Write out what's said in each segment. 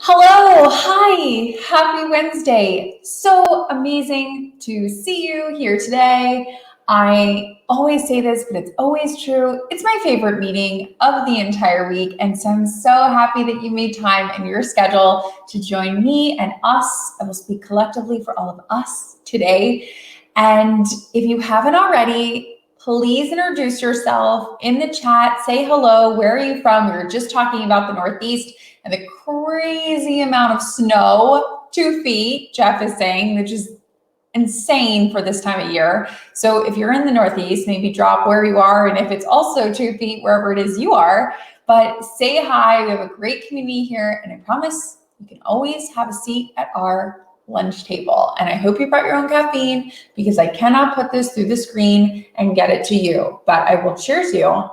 Hello, hi, happy Wednesday. So amazing to see you here today. I always say this, but it's always true. It's my favorite meeting of the entire week. And so I'm so happy that you made time in your schedule to join me and us. I will speak collectively for all of us today. And if you haven't already, please introduce yourself in the chat. Say hello. Where are you from? We were just talking about the Northeast and the crazy amount of snow, 2 feet, Jeff is saying, which is insane for this time of year. So if you're in the Northeast, maybe drop where you are. And if it's also 2 feet, wherever it is you are, but say hi. We have a great community here. And I promise you can always have a seat at our lunch table. And I hope you brought your own caffeine because I cannot put this through the screen and get it to you, but I will cheers you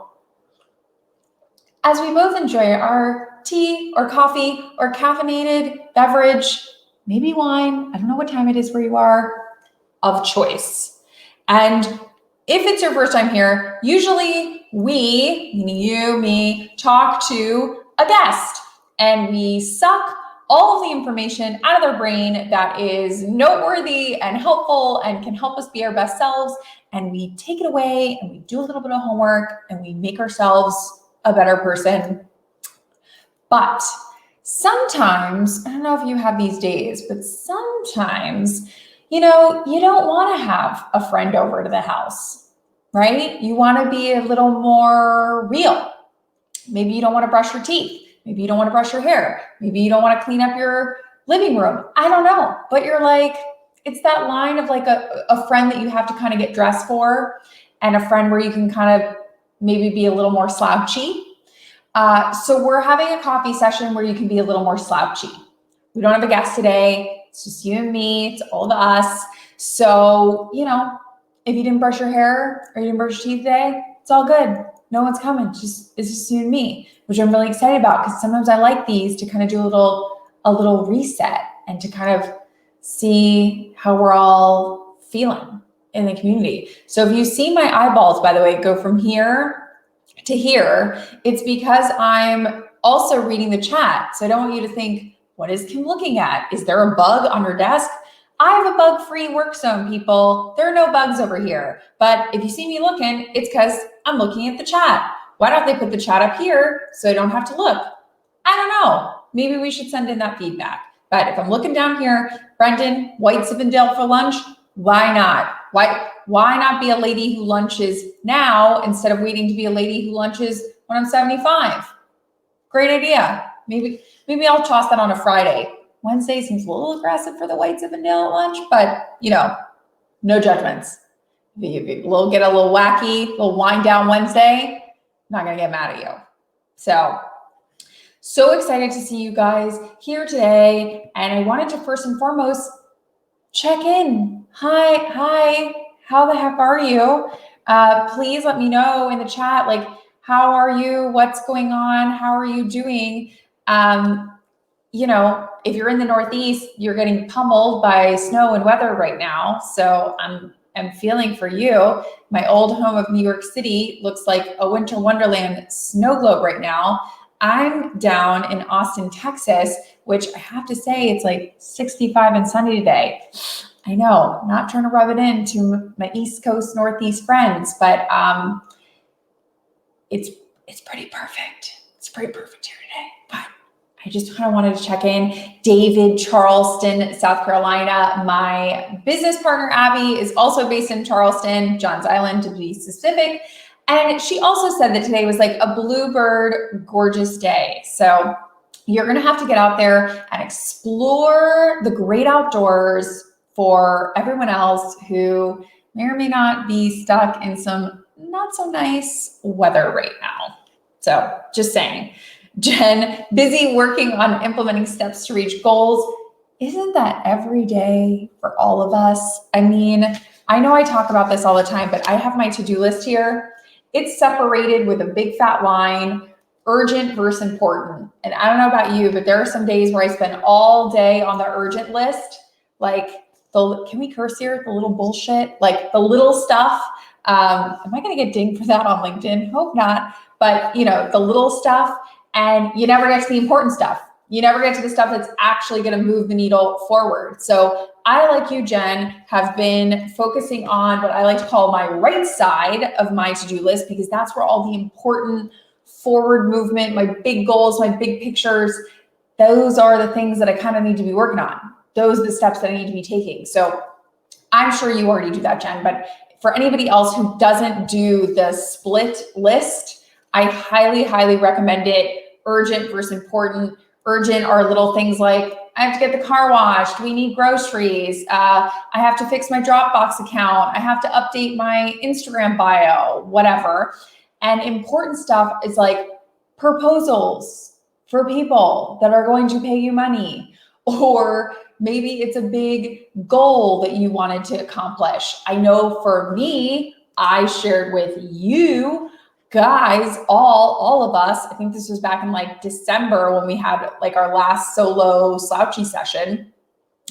as we both enjoy our tea or coffee or caffeinated beverage, maybe wine. I don't know what time it is where you are, of choice. And if it's your first time here, usually we, meaning you, me, talk to a guest and we suck all of the information out of their brain that is noteworthy and helpful and can help us be our best selves. And we take it away and we do a little bit of homework and we make ourselves a better person. But sometimes, I don't know if you have these days, but sometimes, you don't want to have a friend over to the house, right? You want to be a little more real. Maybe you don't want to brush your teeth. Maybe you don't want to brush your hair. Maybe you don't want to clean up your living room. I don't know, but you're like, it's that line of like a friend that you have to kind of get dressed for and a friend where you can kind of maybe be a little more slouchy. So we're having a coffee session where you can be a little more slouchy. We don't have a guest today. It's just you and me. It's all of us. So, if you didn't brush your hair or you didn't brush your teeth today, it's all good. No one's coming. It's just you and me, which I'm really excited about because sometimes I like these to kind of do a little reset and to kind of see how we're all feeling in the community. So if you see my eyeballs, by the way, go from here to here, it's because I'm also reading the chat. So I don't want you to think, what is Kim looking at? Is there a bug on her desk? I have a bug-free work zone, people. There are no bugs over here. But if you see me looking, it's because I'm looking at the chat. Why don't they put the chat up here so I don't have to look? I don't know. Maybe we should send in that feedback. But if I'm looking down here, Brendan, White Zippendale for lunch, why not? Why not be a lady who lunches now instead of waiting to be a lady who lunches when I'm 75? Great idea. Maybe I'll toss that on a Friday. Wednesday seems a little aggressive for the White Zippendale at lunch, but no judgments. If we'll get a little wacky, a little wind down Wednesday, I'm not gonna get mad at you. So excited to see you guys here today. And I wanted to first and foremost check in. Hi, how the heck are you? Please let me know in the chat, like, how are you? What's going on? How are you doing? If you're in the Northeast, you're getting pummeled by snow and weather right now. So I'm feeling for you. My old home of New York City looks like a winter wonderland snow globe right now. I'm down in Austin, Texas, which I have to say, it's like 65 and sunny today. I know, not trying to rub it into my East Coast, Northeast friends, but it's pretty perfect. It's pretty perfect here today. But I just kind of wanted to check in. David, Charleston, South Carolina. My business partner, Abby, is also based in Charleston, Johns Island to be specific. And she also said that today was like a bluebird gorgeous day. So you're going to have to get out there and explore the great outdoors for everyone else who may or may not be stuck in some not so nice weather right now. So just saying. Jen, busy working on implementing steps to reach goals. Isn't that every day for all of us? I mean, I know I talk about this all the time, but I have my to-do list here. It's separated with a big fat line, urgent versus important. And I don't know about you, but there are some days where I spend all day on the urgent list, like can we curse here? The little bullshit, like the little stuff. Am I going to get dinged for that on LinkedIn? Hope not. But the little stuff, and you never get to the important stuff. You never get to the stuff that's actually going to move the needle forward. So I, like you, Jen, have been focusing on what I like to call my right side of my to-do list, because that's where all the important forward movement, my big goals, my big pictures, those are the things that I kind of need to be working on. Those are the steps that I need to be taking. So I'm sure you already do that, Jen, but for anybody else who doesn't do the split list, I highly, highly recommend it. Urgent versus important. Urgent are little things like, I have to get the car washed, we need groceries, I have to fix my Dropbox account, I have to update my Instagram bio, whatever. And important stuff is like proposals for people that are going to pay you money, or maybe it's a big goal that you wanted to accomplish. I know for me, I shared with you guys, all of us, I think this was back in like December when we had like our last solo slouchy session.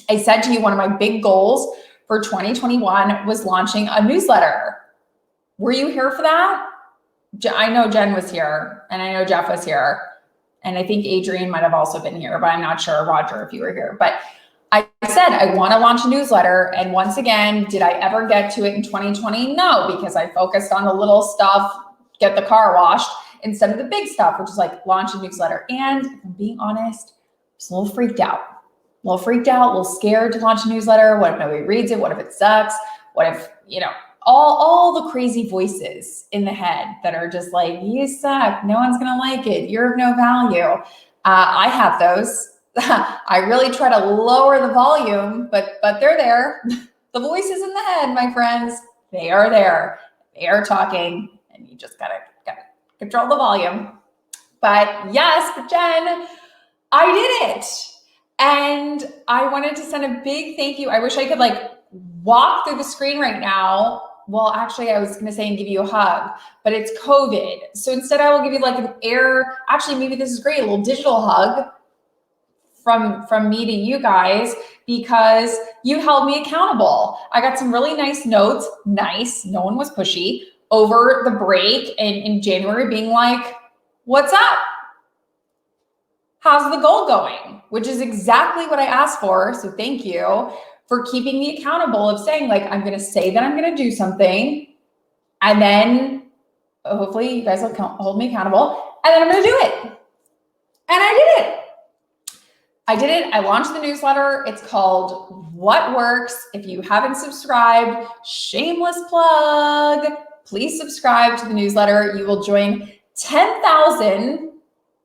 I said to you, one of my big goals for 2021 was launching a newsletter. Were you here for that? I know Jen was here, and I know Jeff was here, and I think Adrian might have also been here, but I'm not sure, Roger, if you were here. But I said I want to launch a newsletter, and once again, did I ever get to it in 2020? No, because I focused on the little stuff, get the car washed, instead of the big stuff, which is like launch a newsletter. And if I'm being honest, I was a little freaked out, a little scared to launch a newsletter. What if nobody reads it? What if it sucks? What if, all the crazy voices in the head that are just like, you suck, no one's gonna like it, you're of no value. I have those. I really try to lower the volume, but they're there. The voices in the head, my friends, they are there. They are talking, and you just gotta control the volume. But yes, Jen, I did it. And I wanted to send a big thank you. I wish I could like walk through the screen right now. Well, actually, I was going to say and give you a hug, but it's COVID. So instead, I will give you like an actually, maybe this is great, a little digital hug from me to you guys, because you held me accountable. I got some really nice notes, no one was pushy, over the break and in January being like, what's up? How's the goal going? Which is exactly what I asked for. So thank you for keeping me accountable, of saying like, I'm going to say that I'm going to do something, and then hopefully you guys will hold me accountable, and then I'm going to do it. And I did it. I launched the newsletter. It's called What Works. If you haven't subscribed, shameless plug, please subscribe to the newsletter. You will join 10,000.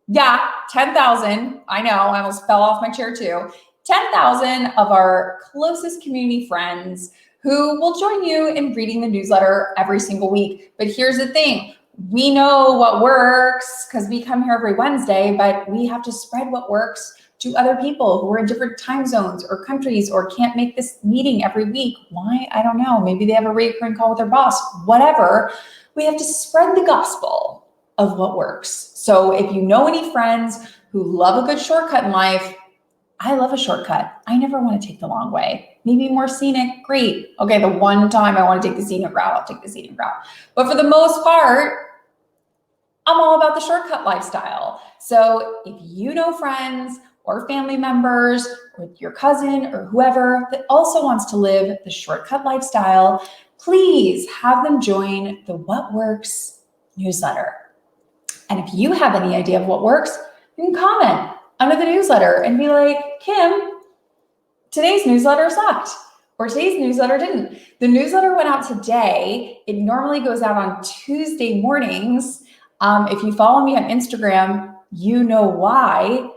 Yeah, 10,000. I know, I almost fell off my chair too. 10,000 of our closest community friends who will join you in reading the newsletter every single week. But here's the thing. We know what works because we come here every Wednesday, but we have to spread what works to other people who are in different time zones or countries or can't make this meeting every week. Why? I don't know. Maybe they have a recurring call with their boss, whatever. We have to spread the gospel of what works. So if you know any friends who love a good shortcut in life, I love a shortcut. I never want to take the long way. Maybe more scenic, great. Okay, the one time I want to take the scenic route, I'll take the scenic route. But for the most part, I'm all about the shortcut lifestyle. So if you know friends or family members or your cousin or whoever that also wants to live the shortcut lifestyle, please have them join the What Works newsletter. And if you have any idea of what works, you can comment under the newsletter and be like, Kim, today's newsletter sucked, or today's newsletter didn't. The newsletter went out today. It normally goes out on Tuesday mornings. If you follow me on Instagram, you know why.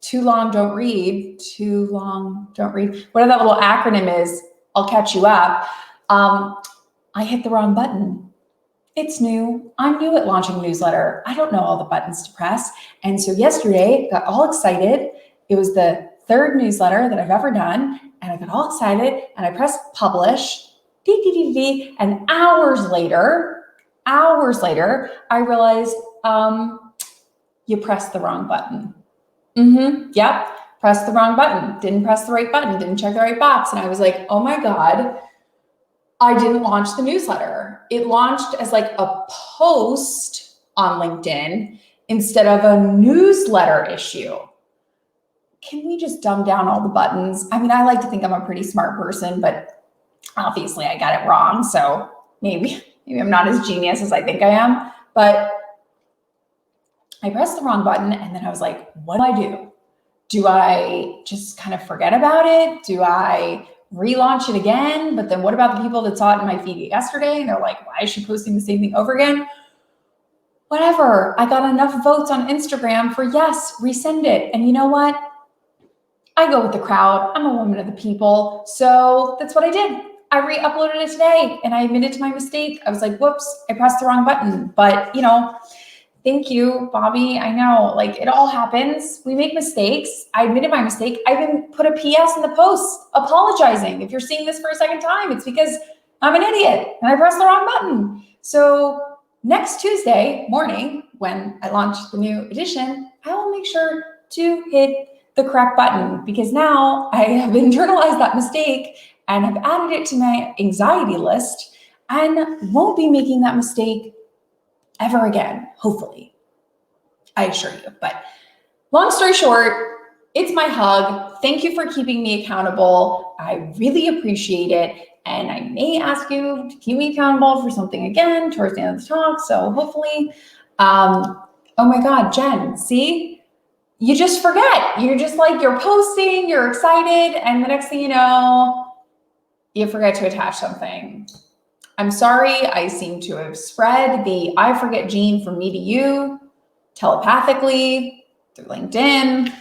Too long, don't read. Too long, don't read. Whatever that little acronym is, I'll catch you up. I hit the wrong button. It's new. I'm new at launching a newsletter. I don't know all the buttons to press. And so yesterday, got all excited. It was the third newsletter that I've ever done. And I got all excited and I pressed publish. And hours later, I realized you pressed the wrong button. Yep, pressed the wrong button. Didn't press the right button. Didn't check the right box. And I was like, oh my God, I didn't launch the newsletter. It launched as like a post on LinkedIn. instead of a newsletter issue. Can we just dumb down all the buttons? I mean, I like to think I'm a pretty smart person, but obviously I got it wrong. So maybe I'm not as genius as I think I am, but I pressed the wrong button. And then I was like, what do I do? Do I just kind of forget about it? Do I relaunch it again? But then what about the people that saw it in my feed yesterday? And they're like, why is she posting the same thing over again? Whatever. I got enough votes on Instagram for yes, resend it. And you know what? I go with the crowd. I'm a woman of the people. So that's what I did. I re-uploaded it today and I admitted to my mistake. I was like, whoops, I pressed the wrong button. But thank you, Bobby. I know, like, it all happens. We make mistakes. I admitted my mistake. I even put a PS in the post apologizing. If you're seeing this for a second time, it's because I'm an idiot and I pressed the wrong button. So next Tuesday morning, when I launch the new edition, I will make sure to hit the correct button, because now I have internalized that mistake and have added it to my anxiety list and won't be making that mistake ever again, hopefully, I assure you. But long story short, it's my hug. Thank you for keeping me accountable. I really appreciate it. And I may ask you to keep me accountable for something again towards the end of the talk. So hopefully, oh my God, Jen, see? You just forget. You're just like, you're posting, you're excited, and the next thing you know, you forget to attach something. I'm sorry, I seem to have spread the I forget gene from me to you telepathically through LinkedIn.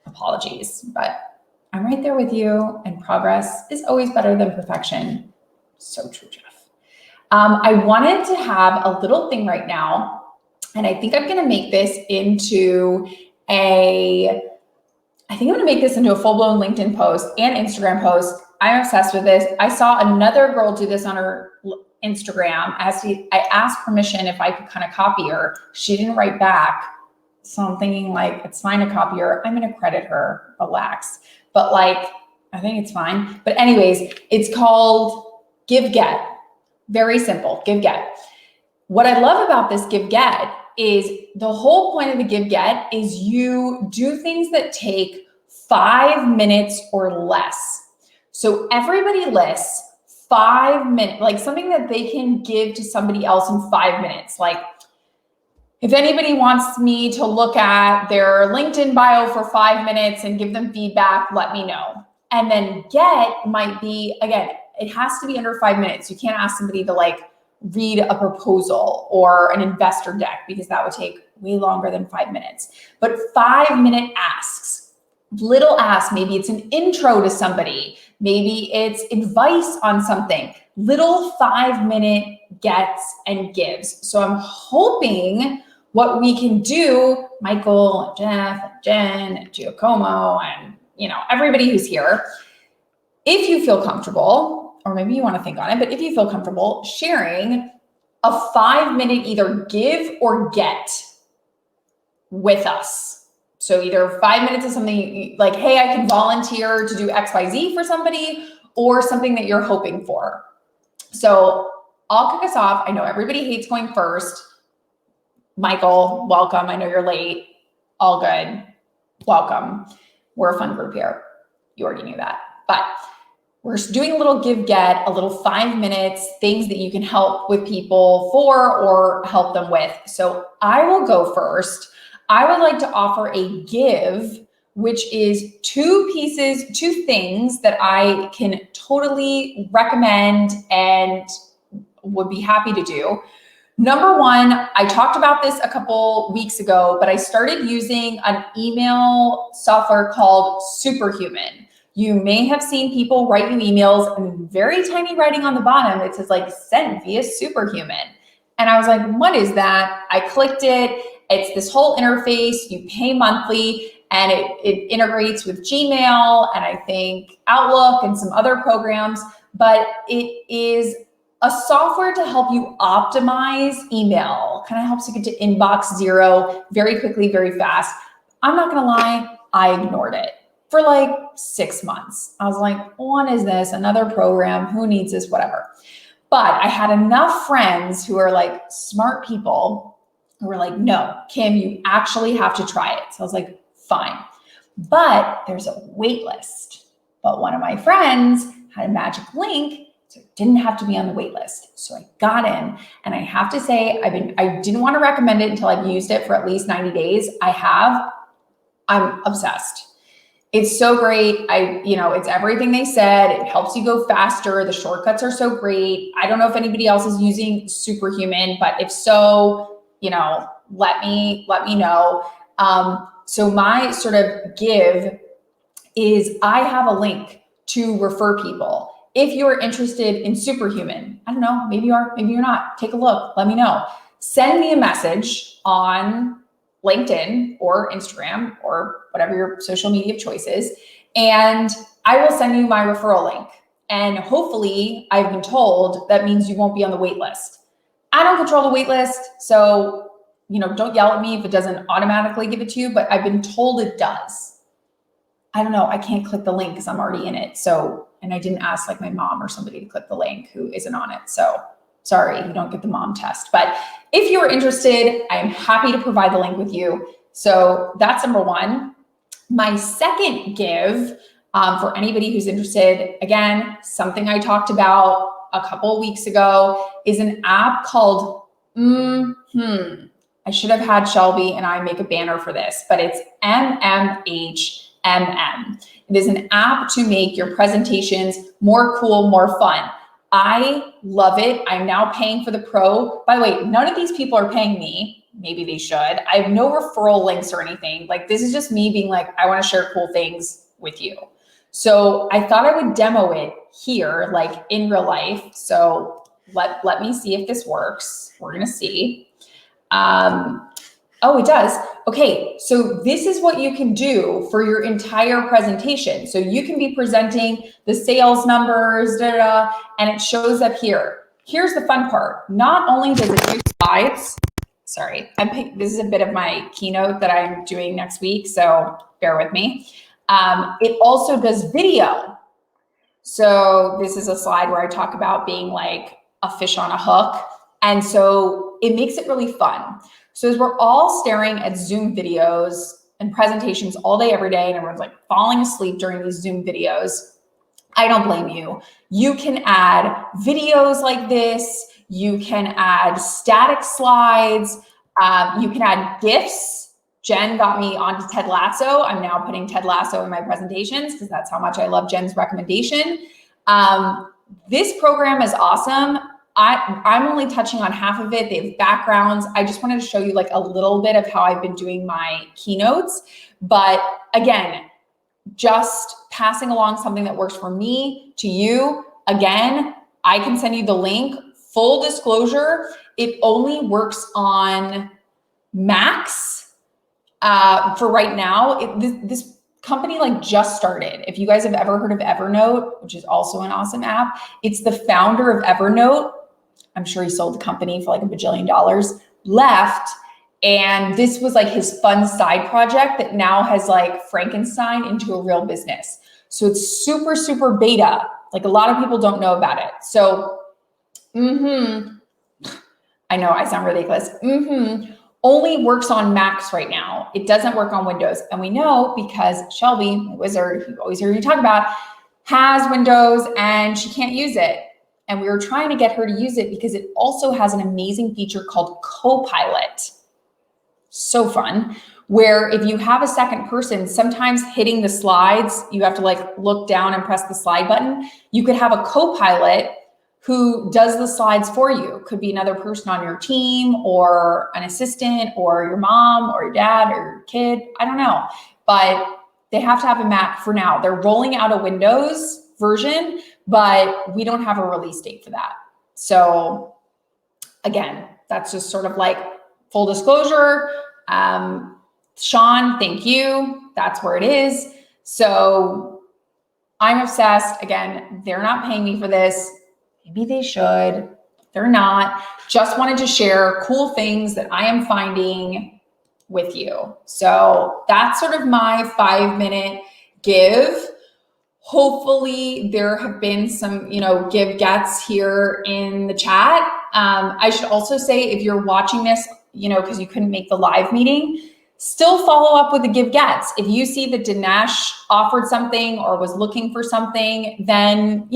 Apologies, but I'm right there with you, and progress is always better than perfection. So true, Jeff. I wanted to have a little thing right now, and I think I'm going to make this into a full-blown LinkedIn post and Instagram post. I'm obsessed with this. I saw another girl do this on her Instagram. I asked permission if I could kind of copy her. She didn't write back. So I'm thinking, like, it's fine to copy her. I'm going to credit her, relax. But like, I think it's fine. But anyways, it's called Give Get. Very simple, Give Get. What I love about this Give Get is the whole point of the Give Get is you do things that take 5 minutes or less. So everybody lists 5 minutes, like something that they can give to somebody else in 5 minutes. Like, if anybody wants me to look at their LinkedIn bio for 5 minutes and give them feedback, let me know. And then Get might be, again, it has to be under 5 minutes. You can't ask somebody to like read a proposal or an investor deck, because that would take way longer than 5 minutes. But 5 minute asks, little asks, maybe it's an intro to somebody, maybe it's advice on something, little 5 minute gets and gives. So I'm hoping what we can do, Michael, and Jeff, and Jen, and Giacomo, and everybody who's here, if you feel comfortable, or maybe you want to think on it, but if you feel comfortable sharing a 5 minute either give or get with us. So either 5 minutes of something like, hey, I can volunteer to do XYZ for somebody, or something that you're hoping for. So I'll kick us off. I know everybody hates going first. Michael, welcome. I know you're late. All good. Welcome. We're a fun group here. You already knew that. But we're doing a little give get, a little 5 minutes, things that you can help with people for or help them with. So I will go first. I would like to offer a give, which is two things that I can totally recommend and would be happy to do. Number one, I talked about this a couple weeks ago, but I started using an email software called Superhuman. You may have seen people write you emails and very tiny writing on the bottom. It says like sent via Superhuman. And I was like, what is that? I clicked it. It's this whole interface. You pay monthly and it integrates with Gmail and I think Outlook and some other programs, but it is a software to help you optimize email. Kind of helps you get to inbox zero very quickly, very fast. I'm not gonna lie, I ignored it for like 6 months. I was like, what is this? Another program, who needs this, whatever. But I had enough friends who are like smart people who were like, no, Kim, you actually have to try it. So I was like, fine. But there's a wait list. But one of my friends had a magic link, so it didn't have to be on the wait list. So I got in, and I have to say, I didn't want to recommend it until I've used it for at least 90 days. I'm obsessed. It's so great. It's everything they said. It helps you go faster. The shortcuts are so great. I don't know if anybody else is using Superhuman, but if so, let me know. So my sort of give is I have a link to refer people. If you're interested in Superhuman, I don't know, maybe you are, maybe you're not. Take a look. Let me know. Send me a message on LinkedIn or Instagram or whatever your social media of choice is, and I will send you my referral link. And hopefully, I've been told that means you won't be on the wait list. I don't control the wait list, so don't yell at me if it doesn't automatically give it to you, but I've been told it does. I don't know, I can't click the link because I'm already in it. So, and I didn't ask like my mom or somebody to click the link who isn't on it. So sorry, you don't get the mom test. But if you're interested, I am happy to provide the link with you. So that's number one. My second give for anybody who's interested, again, something I talked about a couple of weeks ago, is an app called I should have had Shelby and I make a banner for this, but it's MMHMM. It is an app to make your presentations more cool, more fun. I love it. I'm now paying for the pro. By the way, none of these people are paying me. Maybe they should. I have no referral links or anything. Like, this is just me being like, I want to share cool things with you. So I thought I would demo it here, like in real life. So let me see if this works. We're going to see. Oh, it does. Okay, so this is what you can do for your entire presentation. So you can be presenting the sales numbers, and it shows up here. Here's the fun part. Not only does it do slides, sorry, this is a bit of my keynote that I'm doing next week, so bear with me. It also does video. So this is a slide where I talk about being like a fish on a hook. And so it makes it really fun. So as we're all staring at Zoom videos and presentations all day, every day, and everyone's like falling asleep during these Zoom videos, I don't blame you. You can add videos like this. You can add static slides. You can add GIFs. Jen got me onto Ted Lasso. I'm now putting Ted Lasso in my presentations because that's how much I love Jen's recommendation. This program is awesome. I'm only touching on half of it. They have backgrounds. I just wanted to show you like a little bit of how I've been doing my keynotes. But again, just passing along something that works for me to you. Again, I can send you the link. Full disclosure, it only works on Macs for right now. This company like just started. If you guys have ever heard of Evernote, which is also an awesome app, it's the founder of Evernote. I'm sure he sold the company for like $1 bajillion, left. And this was like his fun side project that now has like Frankenstein into a real business. So it's super, super beta. Like a lot of people don't know about it. So, I know I sound ridiculous. Only works on Macs right now. It doesn't work on Windows. And we know because Shelby, my wizard, who always hear you talk about, has Windows and she can't use it. And we were trying to get her to use it because it also has an amazing feature called Copilot. So fun, where if you have a second person, sometimes hitting the slides, you have to like look down and press the slide button. You could have a Copilot who does the slides for you. Could be another person on your team or an assistant or your mom or your dad or your kid. I don't know, but they have to have a Mac for now. They're rolling out a Windows version, but we don't have a release date for that. So again, that's just sort of like full disclosure. Sean, thank you. That's where it is. So I'm obsessed. Again, they're not paying me for this. Maybe they should. They're not. Just wanted to share cool things that I am finding with you. So that's sort of my 5-minute give. Hopefully there have been some, give gets here in the chat. I should also say, if you're watching this because you couldn't make the live meeting, still follow up with the give gets. If you see that Dinesh offered something or was looking for something, then,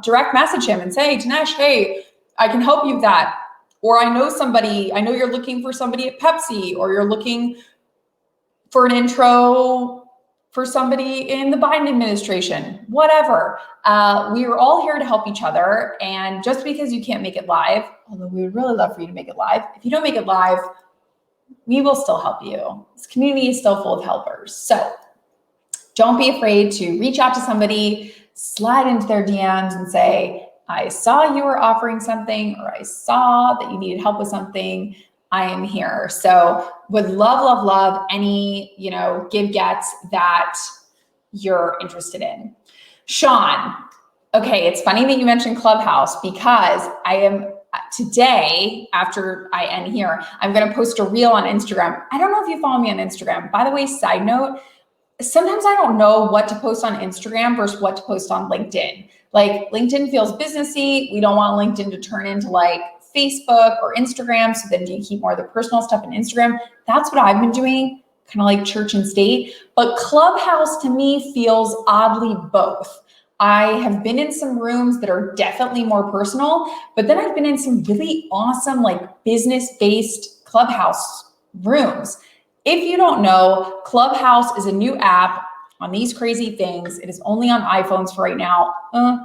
direct message him and say, Dinesh, hey, I can help you with that. Or I know you're looking for somebody at Pepsi, or you're looking for an intro for somebody in the Biden administration, whatever. We are all here to help each other. And just because you can't make it live, although we would really love for you to make it live, if you don't make it live, we will still help you. This community is still full of helpers. So don't be afraid to reach out to somebody, slide into their DMs and say, I saw you were offering something, or I saw that you needed help with something. I am here. So would love any, give gets that you're interested in. Sean, okay, it's funny that you mentioned Clubhouse, because I am today, after I end here, I'm going to post a reel on Instagram. I don't know if you follow me on Instagram. By the way, side note, sometimes I don't know what to post on Instagram versus what to post on LinkedIn. Like, LinkedIn feels businessy. We don't want LinkedIn to turn into like Facebook or Instagram. So then do you keep more of the personal stuff in Instagram? That's what I've been doing, kind of like church and state. But Clubhouse to me feels oddly both. I have been in some rooms that are definitely more personal, but then I've been in some really awesome, like business-based Clubhouse rooms. If you don't know, Clubhouse is a new app on these crazy things. It is only on iPhones for right now.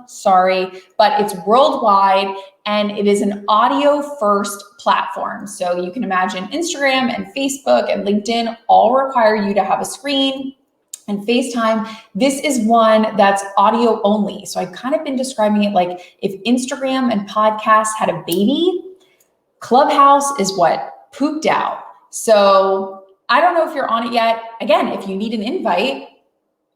Sorry, but it's worldwide, and it is an audio-first platform. So you can imagine Instagram and Facebook and LinkedIn all require you to have a screen and FaceTime. This is one that's audio only. So I've kind of been describing it like if Instagram and podcasts had a baby, Clubhouse is what pooped out. So I don't know if you're on it yet. Again, if you need an invite,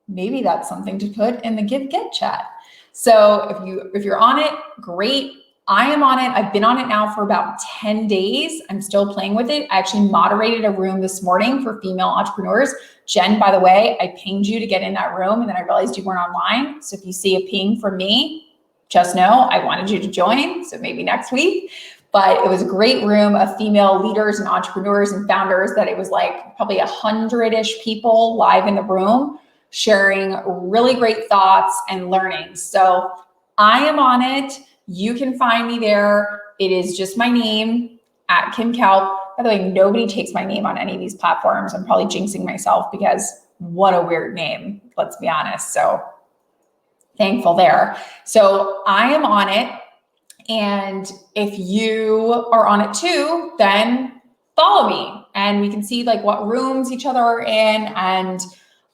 maybe that's something to put in the give get chat. So if you're on it, great. I am on it. I've been on it now for about 10 days. I'm still playing with it. I actually moderated a room this morning for female entrepreneurs. Jen, by the way, I pinged you to get in that room, and then I realized you weren't online. So if you see a ping from me, just know I wanted you to join. So maybe next week. But it was a great room of female leaders and entrepreneurs and founders that it was like probably 100-ish people live in the room sharing really great thoughts and learnings. So I am on it. You can find me there. It is just my name, at Kim Kalp. By the way, nobody takes my name on any of these platforms. I'm probably jinxing myself because what a weird name, let's be honest. So thankful there. So I am on it. And if you are on it too, then follow me and we can see like what rooms each other are in and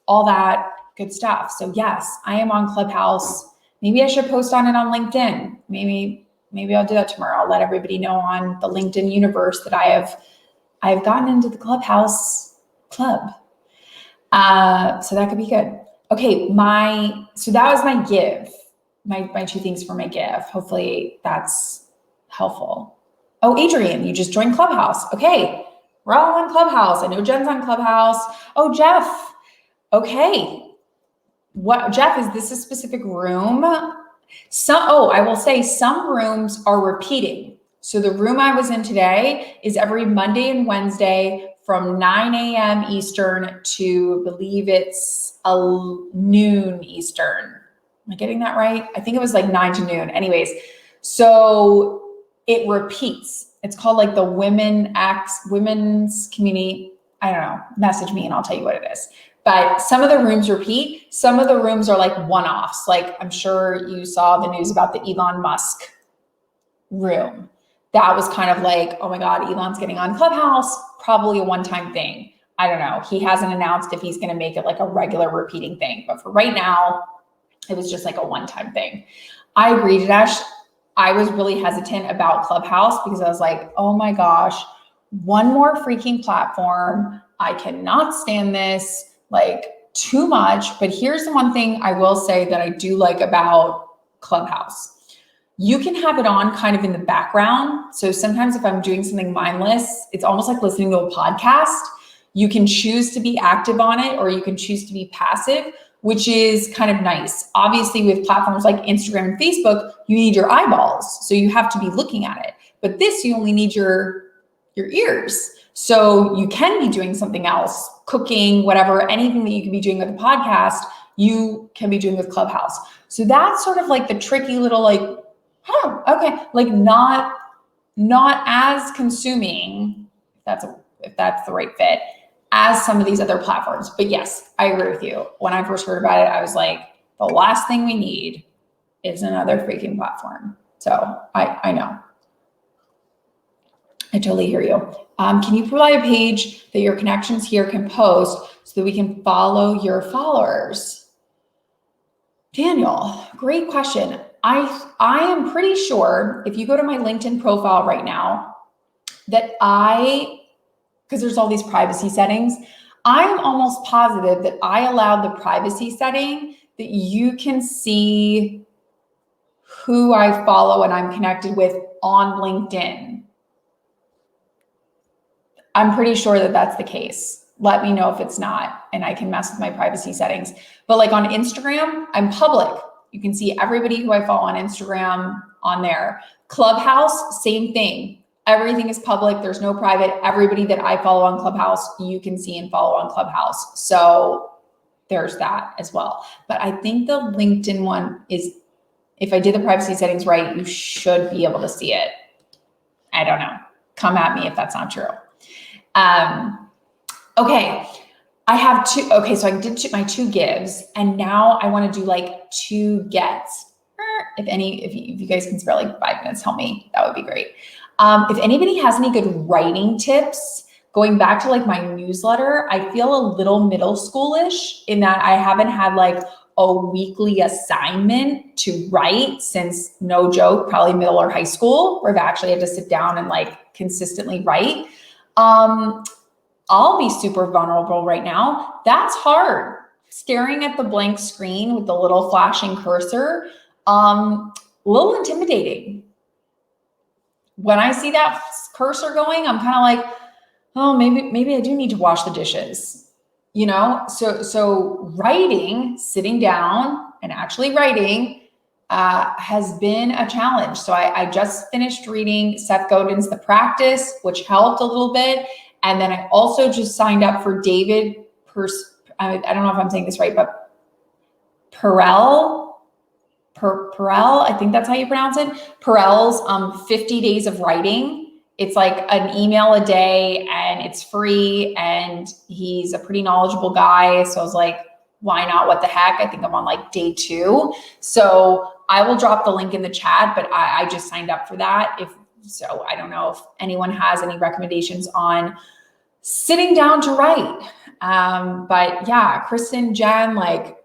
all that good stuff. So yes, I am on Clubhouse. Maybe I should post on it on LinkedIn. Maybe I'll do that tomorrow. I'll let everybody know on the LinkedIn universe that I have gotten into the Clubhouse club. So that could be good. Okay, so that was my give. My two things for my give. Hopefully that's helpful. Oh, Adrian, you just joined Clubhouse. Okay, we're all on Clubhouse. I know Jen's on Clubhouse. Oh, Jeff. Okay. What, Jeff, is this a specific room? I will say some rooms are repeating. So the room I was in today is every Monday and Wednesday from 9 a.m. Eastern to, I believe it's noon Eastern. Am I getting that right? I think it was like 9 to noon. Anyways, so it repeats. It's called like the women's community. I don't know. Message me and I'll tell you what it is. But some of the rooms repeat. Some of the rooms are like one-offs. Like I'm sure you saw the news about the Elon Musk room. That was kind of like, oh my God, Elon's getting on Clubhouse, probably a one-time thing. I don't know. He hasn't announced if he's going to make it like a regular repeating thing. But for right now, it was just like a one-time thing. I agree, Dinesh. I was really hesitant about Clubhouse because I was like, oh my gosh, one more freaking platform. I cannot stand this, like too much. But here's the one thing I will say that I do like about Clubhouse. You can have it on kind of in the background. So sometimes if I'm doing something mindless, it's almost like listening to a podcast. You can choose to be active on it or you can choose to be passive, which is kind of nice. Obviously with platforms like Instagram and Facebook, you need your eyeballs. So you have to be looking at it. But this, you only need your ears. So you can be doing something else, cooking, whatever, anything that you can be doing with a podcast, you can be doing with Clubhouse. So that's sort of like the tricky little like, oh, okay, like not as consuming, if that's the right fit, as some of these other platforms. But yes, I agree with you. When I first heard about it, I was like, the last thing we need is another freaking platform. So I know. I totally hear you. Can you provide a page that your connections here can post so that we can follow your followers? Daniel, great question. I am pretty sure if you go to my LinkedIn profile right now that because there's all these privacy settings, I am almost positive that I allowed the privacy setting that you can see who I follow and I'm connected with on LinkedIn. I'm pretty sure that that's the case. Let me know if it's not, and I can mess with my privacy settings. But like on Instagram, I'm public. You can see everybody who I follow on Instagram on there. Clubhouse, same thing. Everything is public. There's no private. Everybody that I follow on Clubhouse, you can see and follow on Clubhouse. So there's that as well. But I think the LinkedIn one is, if I did the privacy settings right, you should be able to see it. I don't know. Come at me if that's not true. Okay, I have two. Okay, so I did my 2 gives, and now I want to do like 2 gets. If you guys can spare like 5 minutes, help me. That would be great. If anybody has any good writing tips, going back to like my newsletter, I feel a little middle schoolish in that I haven't had like a weekly assignment to write since, no joke, probably middle or high school, where I've actually had to sit down and like consistently write. I'll be super vulnerable right now. That's hard. Staring at the blank screen with the little flashing cursor, a little intimidating. When I see that cursor going, I'm kind of like, oh, maybe I do need to wash the dishes, you know? So writing, sitting down and actually writing has been a challenge. So I just finished reading Seth Godin's The Practice, which helped a little bit. And then I also just signed up for David, I don't know if I'm saying this right, but Perel, I think that's how you pronounce it. Perel's 50 Days of Writing. It's like an email a day and it's free, and he's a pretty knowledgeable guy. So I was like, why not? What the heck? I think I'm on like day 2. So I will drop the link in the chat, but I just signed up for that. So I don't know if anyone has any recommendations on sitting down to write. But yeah, Kristen, Jen, like,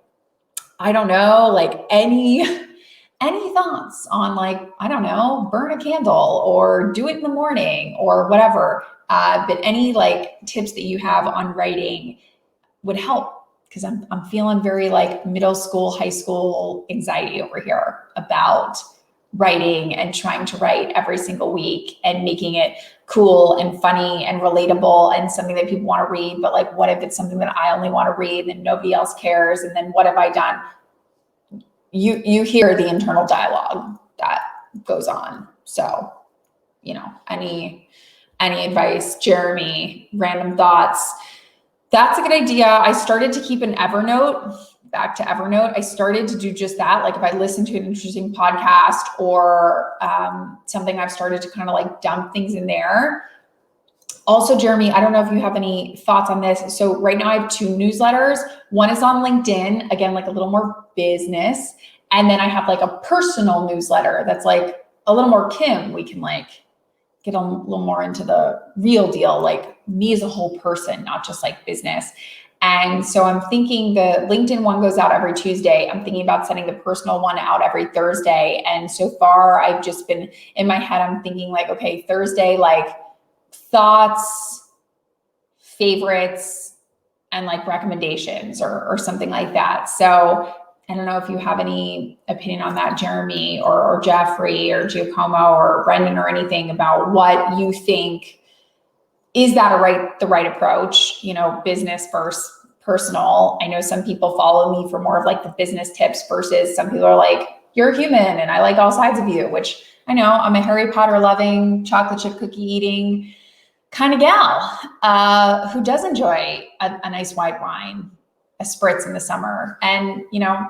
I don't know, like any thoughts on like, I don't know, burn a candle or do it in the morning or whatever. But any like tips that you have on writing would help, because I'm feeling very like middle school, high school anxiety over here about writing and trying to write every single week and making it cool and funny and relatable and something that people want to read. But like, what if it's something that I only want to read and nobody else cares? And then what have I done? You hear the internal dialogue that goes on. So, you know, any advice, Jeremy, random thoughts? That's a good idea. I started to keep an Evernote. Back to Evernote, I started to do just that. Like if I listen to an interesting podcast or something, I've started to kind of like dump things in there. Also, Jeremy, I don't know if you have any thoughts on this. So right now I have 2 newsletters. One is on LinkedIn, again, like a little more business. And then I have like a personal newsletter that's like a little more Kim. We can like get a little more into the real deal, like me as a whole person, not just like business. And so I'm thinking the LinkedIn one goes out every Tuesday. I'm thinking about sending the personal one out every Thursday. And so far I've just been in my head, I'm thinking like, okay, Thursday, like thoughts, favorites, and like recommendations or something like that. So I don't know if you have any opinion on that, Jeremy or Jeffrey or Giacomo or Brendan or anything about what you think. Is that the right approach? You know, business versus personal. I know some people follow me for more of like the business tips versus some people are like, you're human and I like all sides of you, which I know I'm a Harry Potter loving, chocolate chip cookie eating, kind of gal who does enjoy a nice white wine, a spritz in the summer. And,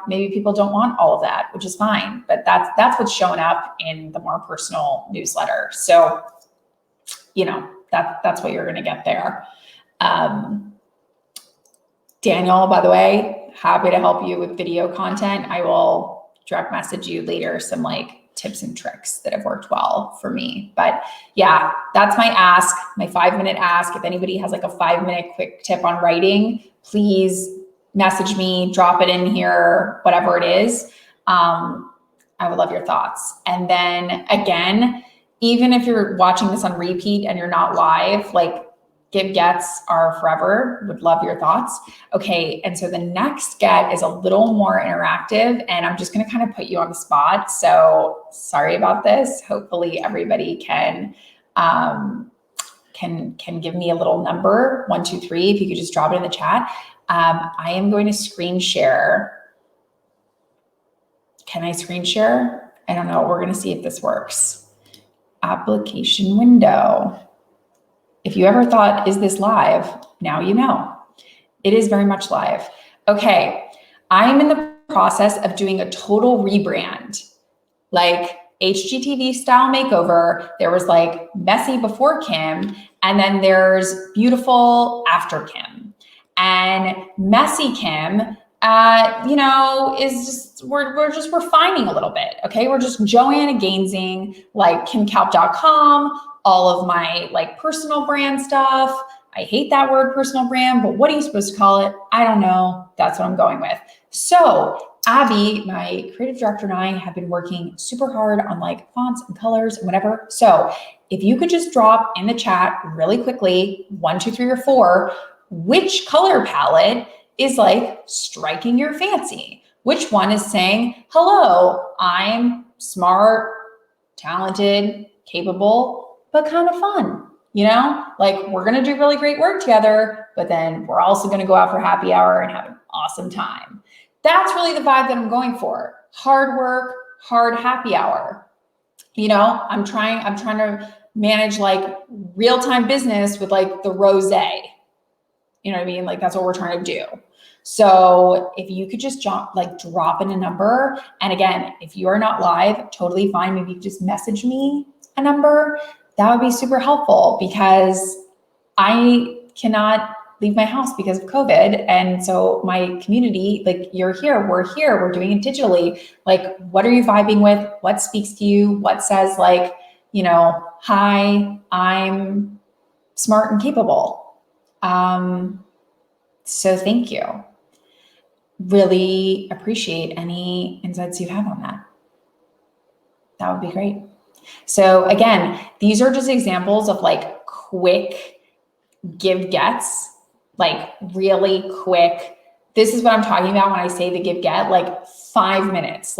maybe people don't want all of that, which is fine, but that's what's showing up in the more personal newsletter. So, that's what you're going to get there. Daniel, by the way, happy to help you with video content. I will direct message you later some tips and tricks that have worked well for me. But yeah, that's my ask, my 5-minute ask. If anybody has a 5-minute quick tip on writing, please message me, drop it in here, whatever it is. I would love your thoughts. And then again, even if you're watching this on repeat and you're not live, give gets are forever. Would love your thoughts. Okay, and so the next get is a little more interactive, and I'm just going to kind of put you on the spot. So sorry about this. Hopefully everybody can give me a little number, 1, 2, 3. If you could just drop it in the chat. I am going to screen share. Can I screen share? I don't know. We're going to see if this works. Application window. If you ever thought, is this live? Now you know. It is very much live. Okay, I'm in the process of doing a total rebrand, HGTV style makeover. There was messy before Kim, and then there's beautiful after Kim. And messy Kim, is just, we're just refining a little bit. Okay, we're just Joanna Gainsing, KimKalp.com, all of my personal brand stuff. I hate that word personal brand, but what are you supposed to call it? I don't know. That's what I'm going with. So Abby, my creative director, and I have been working super hard on fonts and colors and whatever. So if you could just drop in the chat really quickly, 1, 2, 3, or 4, which color palette is striking your fancy? Which one is saying, hello, I'm smart, talented, capable, but kind of fun, we're going to do really great work together, but then we're also going to go out for happy hour and have an awesome time. That's really the vibe that I'm going for. Hard work, hard happy hour. I'm trying to manage real-time business with the rosé. You know what I mean? That's what we're trying to do. So if you could just drop in a number. And again, if you are not live, totally fine. Maybe you could just message me a number. That would be super helpful because I cannot leave my house because of COVID. And so my community, you're here, we're doing it digitally. What are you vibing with? What speaks to you? What says hi, I'm smart and capable. So thank you. Really appreciate any insights you have on that. That would be great. So again, these are just examples of quick give gets, really quick. This is what I'm talking about when I say the give get, 5 minutes.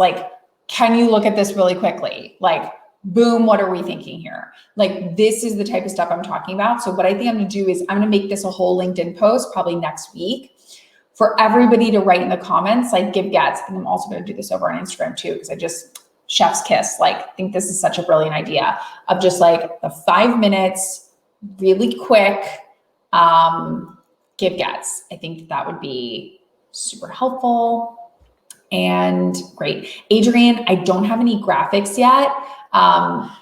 Can you look at this really quickly? Boom, what are we thinking here? This is the type of stuff I'm talking about. So what I think I'm gonna do is I'm gonna make this a whole LinkedIn post probably next week for everybody to write in the comments, give gets. And I'm also gonna do this over on Instagram too, because I just, chef's kiss, think this is such a brilliant idea of just the 5 minutes, really quick give gets. I think that would be super helpful and great. Adrian, I don't have any graphics yet.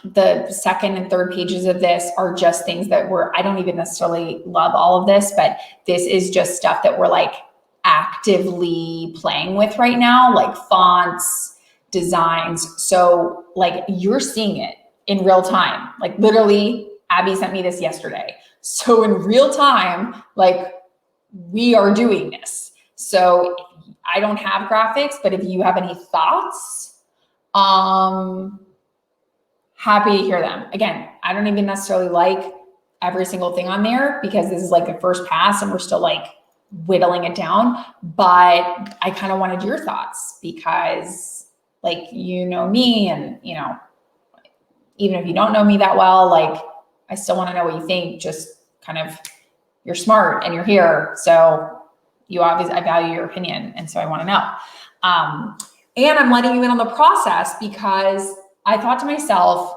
The second and third pages of this are just things that I don't even necessarily love all of this, but this is just stuff that we're actively playing with right now, fonts, designs. So you're seeing it in real time. Literally, Abby sent me this yesterday. So in real time, we are doing this. So I don't have graphics, but if you have any thoughts, happy to hear them. Again, I don't even necessarily like every single thing on there because this is the first pass and we're still whittling it down, but I kind of wanted your thoughts because you know me and, even if you don't know me that well, I still want to know what you think. Just kind of, you're smart and you're here. So I value your opinion. And so I want to know. And I'm letting you in on the process because I thought to myself,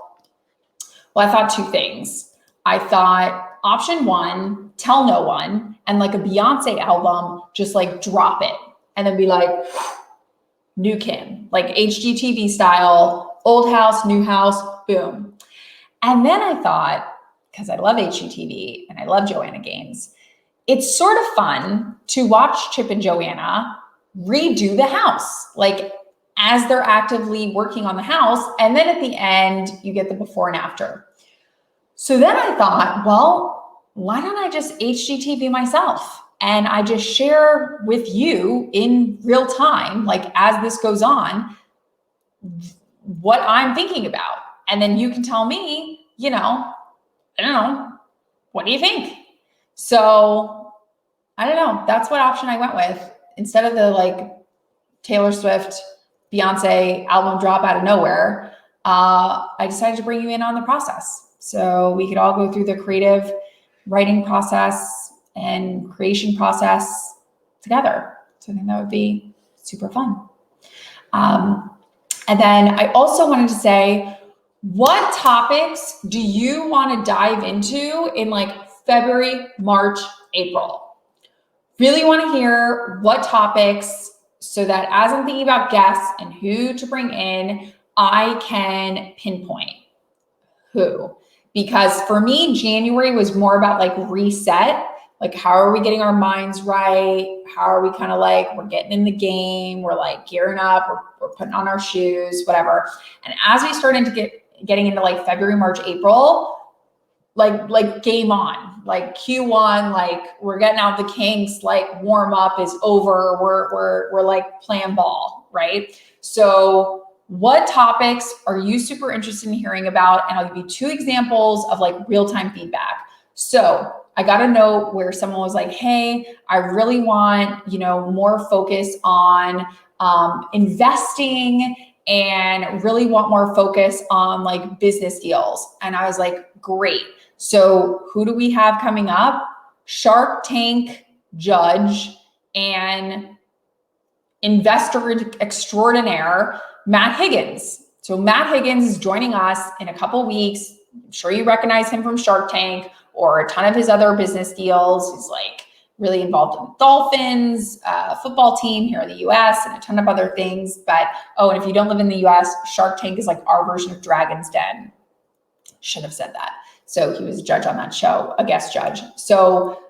I thought 2 things. I thought option one, tell no one, and like a Beyonce album, just like drop it. And then be like, new Kim, like HGTV style, old house, new house, boom. And then I thought, because I love HGTV and I love Joanna Gaines, it's sort of fun to watch Chip and Joanna redo the house, like as they're actively working on the house. And then at the end, you get the before and after. So then I thought, well, why don't I just HGTV myself? And I just share with you in real time, like as this goes on, what I'm thinking about. And then you can tell me, I don't know, what do you think? So I don't know. That's what option I went with. Instead of the like Taylor Swift, Beyonce album drop out of nowhere, I decided to bring you in on the process. So we could all go through the creative writing process and creation process together. So I think that would be super fun. And then I also wanted to say, what topics do you want to dive into in like February, March, April? Really want to hear what topics, so that as I'm thinking about guests and who to bring in, I can pinpoint who. Because for me, January was more about like reset. Like, how are we getting our minds right? How are we kind of like, we're getting in the game, we're like gearing up, we're putting on our shoes, whatever. And as we start into getting into like February, March, April, like game on, like Q1, like we're getting out the kinks, like warm up is over. We're like playing ball, right? So what topics are you super interested in hearing about? And I'll give you 2 examples of like real-time feedback. So I got a note where someone was like, hey, I really want, more focus on investing and really want more focus on like business deals. And I was like, great. So who do we have coming up? Shark Tank judge and investor extraordinaire, Matt Higgins. So Matt Higgins is joining us in a couple weeks. I'm sure you recognize him from Shark Tank or a ton of his other business deals. He's like really involved in the Dolphins football team here in the US and a ton of other things. But, and if you don't live in the US, Shark Tank is like our version of Dragon's Den. Should have said that. So he was a judge on that show, a guest judge. So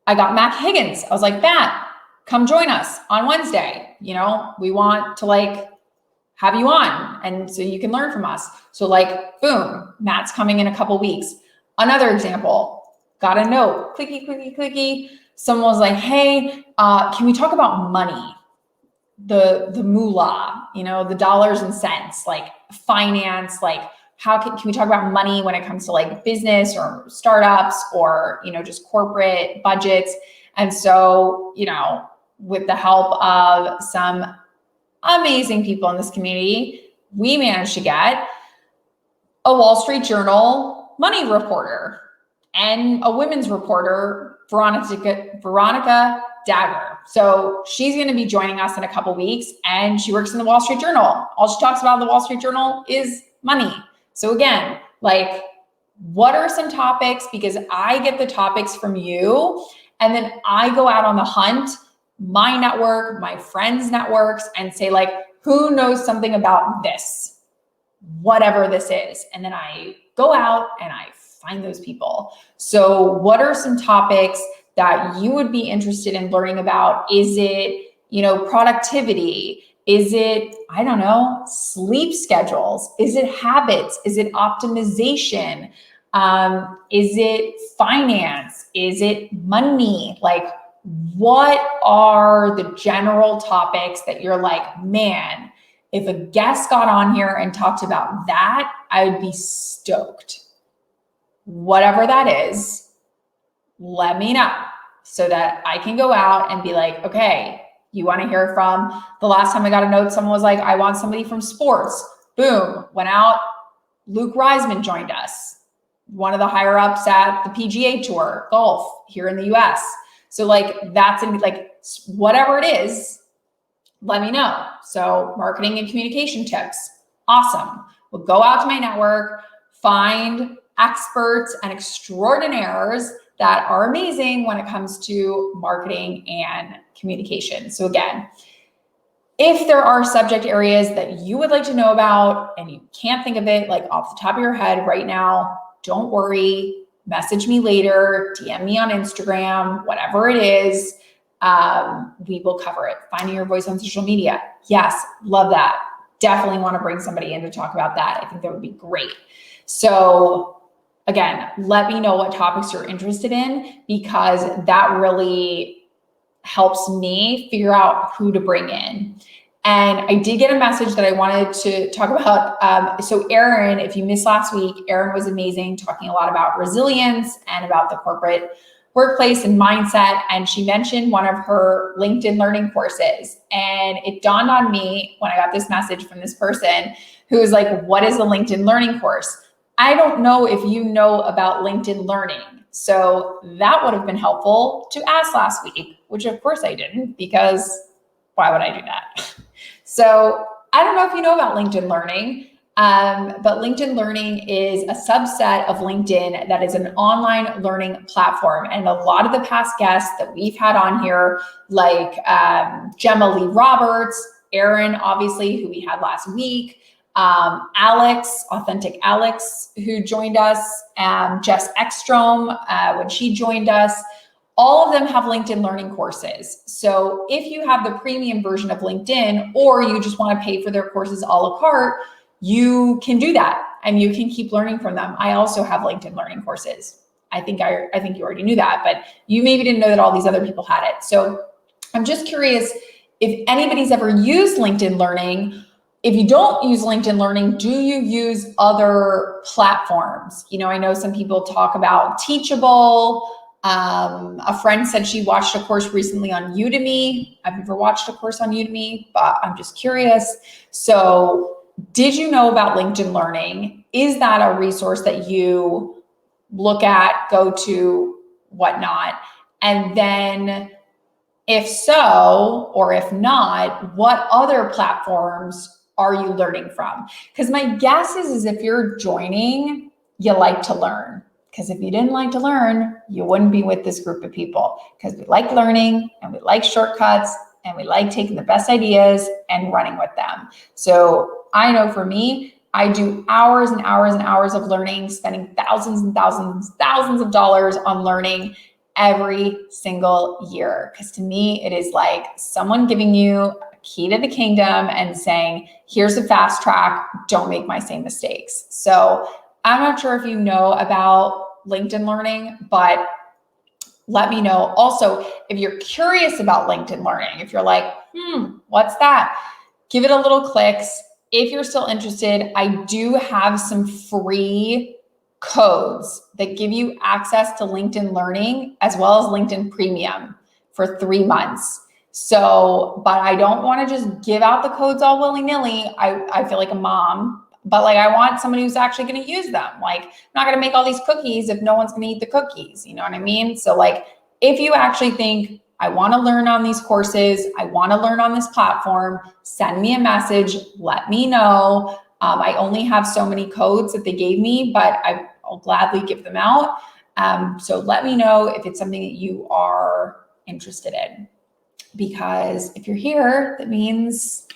I got Matt Higgins. I was like, Matt, come join us on Wednesday. We want to like have you on. And so you can learn from us. So like, boom, Matt's coming in a couple weeks. Another example, got a note, clicky. Someone was like, hey, can we talk about money? The moolah, the dollars and cents, like finance, like how can we talk about money when it comes to like business or startups or, just corporate budgets. And so, with the help of some amazing people in this community, we managed to get a Wall Street Journal money reporter and a women's reporter, Veronica Dagger. So she's going to be joining us in a couple weeks, and she works in the Wall Street Journal. All she talks about in the Wall Street Journal is money. So again, like, what are some topics? Because I get the topics from you, and then I go out on the hunt, my network, my friends' networks, and say like, who knows something about this, whatever this is. And then I go out and I find those people. So what are some topics that you would be interested in learning about? Is it, productivity? Is it, I don't know, sleep schedules? Is it habits? Is it optimization? Is it finance? Is it money? Like, what are the general topics that you're like, man, if a guest got on here and talked about that, I would be stoked. Whatever that is, let me know so that I can go out and be like, okay, you want to hear from, the last time I got a note, someone was like, I want somebody from sports. Boom, went out. Luke Reisman joined us, one of the higher ups at the PGA Tour, golf here in the US. So like, that's in like, whatever it is, let me know. So marketing and communication tips, awesome. We'll go out to my network, find experts and extraordinaires that are amazing when it comes to marketing and communication. So again, if there are subject areas that you would like to know about and you can't think of it like off the top of your head right now, don't worry. Message me later, DM me on Instagram, whatever it is, we will cover it. Finding your voice on social media. Yes, love that. Definitely want to bring somebody in to talk about that. I think that would be great. So again, let me know what topics you're interested in, because that really helps me figure out who to bring in. And I did get a message that I wanted to talk about. So Erin, if you missed last week, Erin was amazing, talking a lot about resilience and about the corporate workplace and mindset. And she mentioned one of her LinkedIn learning courses. And it dawned on me when I got this message from this person who was like, what is a LinkedIn learning course? I don't know if you know about LinkedIn learning. So that would have been helpful to ask last week, which of course I didn't, because why would I do that? So I don't know if you know about LinkedIn Learning, but LinkedIn Learning is a subset of LinkedIn that is an online learning platform. And a lot of the past guests that we've had on here, like Gemma Lee Roberts, Erin, obviously, who we had last week, Alex, Authentic Alex, who joined us, Jess Ekstrom, when she joined us, all of them have LinkedIn learning courses. So if you have the premium version of LinkedIn, or you just want to pay for their courses a la carte, you can do that and you can keep learning from them. I also have LinkedIn learning courses. I think you already knew that, but you maybe didn't know that all these other people had it. So I'm just curious if anybody's ever used LinkedIn Learning. If you don't use LinkedIn Learning, do you use other platforms? You know, I know some people talk about Teachable. A friend said she watched a course recently on Udemy. I've never watched a course on Udemy, but I'm just curious. So did you know about LinkedIn Learning? Is that a resource that you look at, go to, whatnot? And then if so, or if not, what other platforms are you learning from? Because my guess is if you're joining, you like to learn. Because if you didn't like to learn, you wouldn't be with this group of people, because we like learning and we like shortcuts and we like taking the best ideas and running with them. So I know for me, I do hours and hours and hours of learning, spending thousands and thousands of dollars on learning every single year. Because to me, it is like someone giving you a key to the kingdom and saying, here's a fast track, don't make my same mistakes. So I'm not sure if you know about LinkedIn Learning, but let me know. Also, if you're curious about LinkedIn Learning, if you're like, what's that? Give it a little clicks. If you're still interested, I do have some free codes that give you access to LinkedIn Learning as well as LinkedIn Premium for 3 months. So, but I don't want to just give out the codes all willy-nilly. I feel like a mom. But like, I want somebody who's actually going to use them. Like, I'm not going to make all these cookies if no one's going to eat the cookies. You know what I mean? So like, if you actually think, I want to learn on these courses, I want to learn on this platform, send me a message, let me know. I only have so many codes that they gave me, but I'll gladly give them out. So let me know if it's something that you are interested in. Because if you're here, that means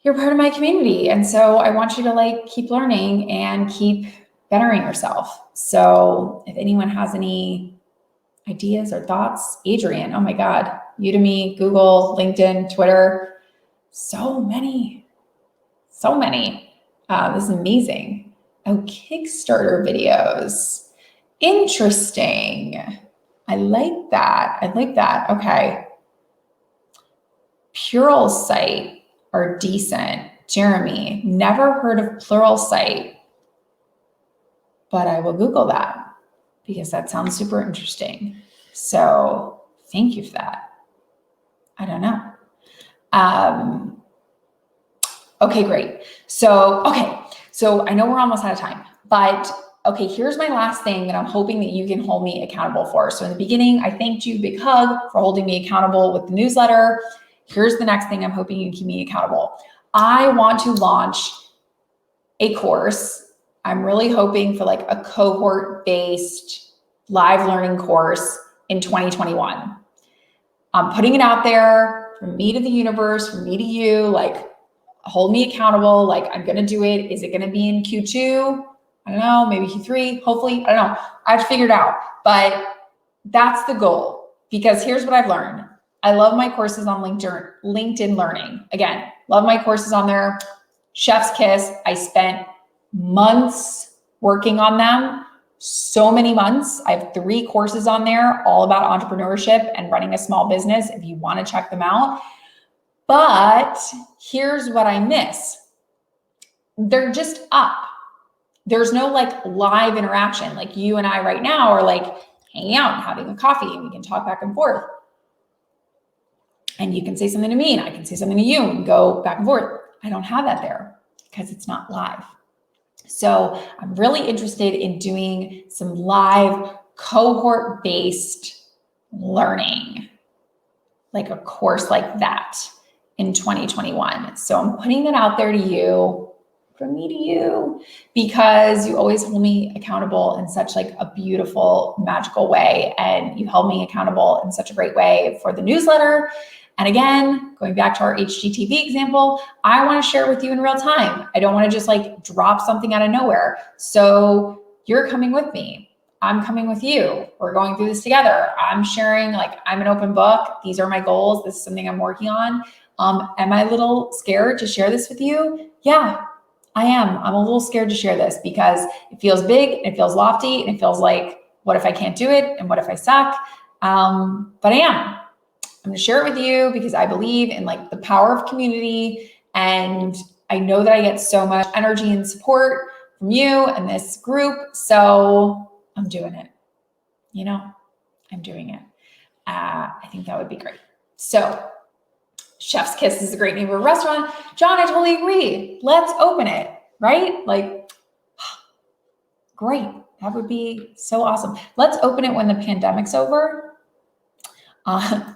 you're part of my community. And so I want you to like keep learning and keep bettering yourself. So if anyone has any ideas or thoughts, Adrian, oh my God, Udemy, Google, LinkedIn, Twitter, so many. This is amazing. Oh, Kickstarter videos. Interesting. I like that. Okay. Pluralsight are decent. Jeremy, never heard of Pluralsight, but I will Google that because that sounds super interesting. So thank you for that. I don't know. Okay, great. So I know we're almost out of time, but okay, here's my last thing that I'm hoping that you can hold me accountable for. So in the beginning, I thanked you, big hug, for holding me accountable with the newsletter. Here's the next thing I'm hoping you keep me accountable. I want to launch a course. I'm really hoping for like a cohort-based live learning course in 2021. I'm putting it out there from me to the universe, from me to you, like hold me accountable. Like I'm going to do it. Is it going to be in Q2? I don't know, maybe Q3, hopefully, I don't know. I've figured out, but that's the goal because here's what I've learned. I love my courses on LinkedIn Learning. Again, love my courses on there. Chef's kiss. I spent months working on them. So many months. I have 3 courses on there, all about entrepreneurship and running a small business if you want to check them out. But here's what I miss. They're just up. There's no like live interaction. Like you and I right now are like hanging out and having a coffee and we can talk back and forth. And you can say something to me and I can say something to you and go back and forth. I don't have that there because it's not live. So I'm really interested in doing some live cohort-based learning, like a course like that in 2021. So I'm putting that out there to you, from me to you, because you always hold me accountable in such like a beautiful, magical way. And you held me accountable in such a great way for the newsletter. And again, going back to our HGTV example, I want to share with you in real time. I don't want to just like drop something out of nowhere. So you're coming with me. I'm coming with you. We're going through this together. I'm sharing, like I'm an open book. These are my goals. This is something I'm working on. Am I a little scared to share this with you? Yeah, I am. I'm a little scared to share this because it feels big, and it feels lofty, and it feels like, what if I can't do it? And what if I suck? But I am. I'm going to share it with you because I believe in like the power of community. And I know that I get so much energy and support from you and this group. So I'm doing it. You know, I'm doing it. I think that would be great. So Chef's Kiss is a great name of a restaurant. John, I totally agree. Let's open it, right? Like, great. That would be so awesome. Let's open it when the pandemic's over.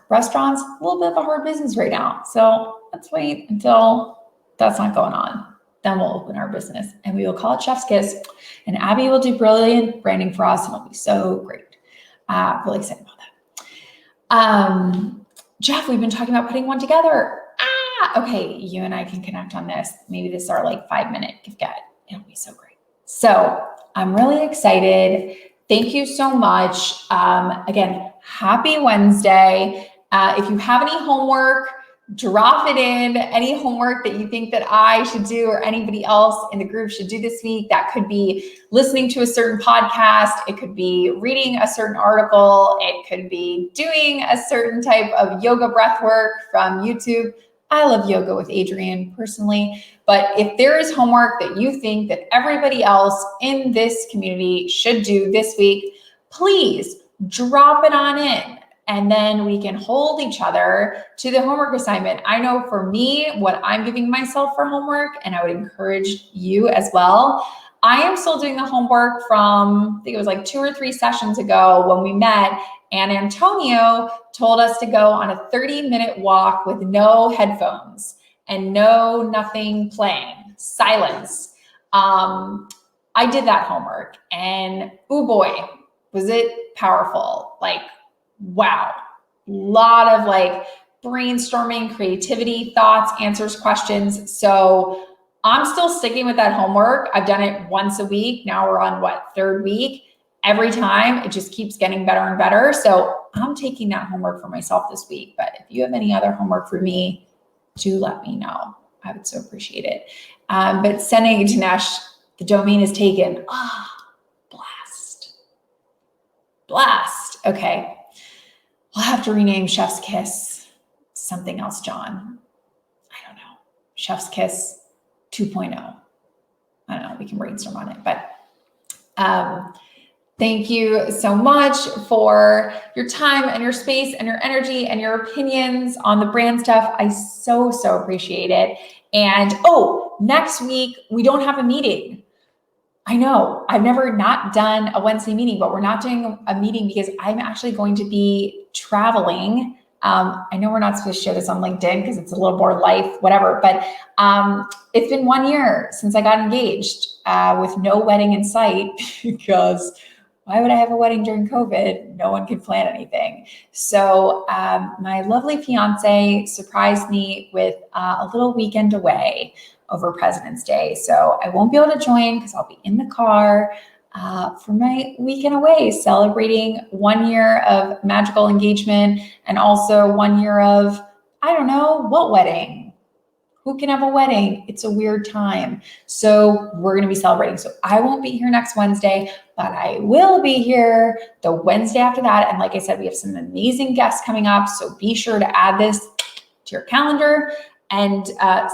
Restaurants, a little bit of a hard business right now. So let's wait until that's not going on. Then we'll open our business and we will call it Chef's Kiss. And Abby will do brilliant branding for us and it'll be so great. Really excited about that. Jeff, we've been talking about putting one together. Okay, you and I can connect on this. Maybe this is our like 5-minute gift get. It'll be so great. So I'm really excited. Thank you so much. Again, happy Wednesday. If you have any homework, drop it in. Any homework that you think that I should do or anybody else in the group should do this week. That could be listening to a certain podcast. It could be reading a certain article. It could be doing a certain type of yoga breath work from YouTube. I love yoga with Adrienne personally, but if there is homework that you think that everybody else in this community should do this week, please drop it on in. And then we can hold each other to the homework assignment. I know for me, what I'm giving myself for homework, and I would encourage you as well, I am still doing the homework from, I think it was like 2 or 3 sessions ago when we met, and Antonio told us to go on a 30-minute walk with no headphones and nothing playing, silence. I did that homework and oh boy, was it powerful. Like, wow, lot of like brainstorming, creativity, thoughts, answers, questions. So I'm still sticking with that homework. I've done it once a week. Now we're on what, 3rd week? Every time it just keeps getting better and better. So I'm taking that homework for myself this week. But if you have any other homework for me, do let me know. I would so appreciate it. But sending it to Nash, the domain is taken. Blast. Okay. We'll have to rename Chef's Kiss something else, John. I don't know. Chef's Kiss 2.0. I don't know. We can brainstorm on it. But thank you so much for your time and your space and your energy and your opinions on the brand stuff. I so appreciate it. And next week, we don't have a meeting. I know I've never not done a Wednesday meeting, but we're not doing a meeting because I'm actually going to be traveling I know we're not supposed to share this on LinkedIn because it's a little more life, whatever, but it's been 1 year since I got engaged with no wedding in sight because why would I have a wedding during COVID? No one could plan anything. So my lovely fiance surprised me with a little weekend away over President's Day. So I won't be able to join because I'll be in the car for my weekend away, celebrating 1 year of magical engagement and also 1 year of, I don't know, what wedding? Who can have a wedding? It's a weird time. So we're going to be celebrating. So I won't be here next Wednesday, but I will be here the Wednesday after that. And like I said, we have some amazing guests coming up. So be sure to add this to your calendar and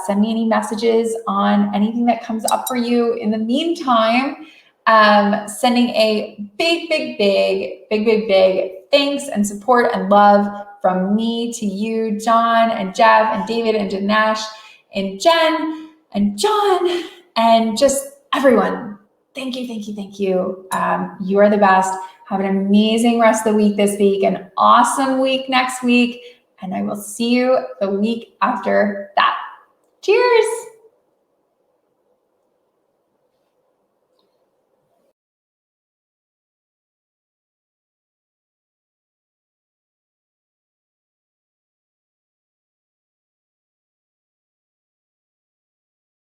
send me any messages on anything that comes up for you. In the meantime, sending a big thanks and support and love from me to you, John and Jeff and David and Dinesh and Jen and John and just everyone. Thank you. You are the best. Have an amazing rest of the week this week, an awesome week next week, and I will see you the week after that. Cheers.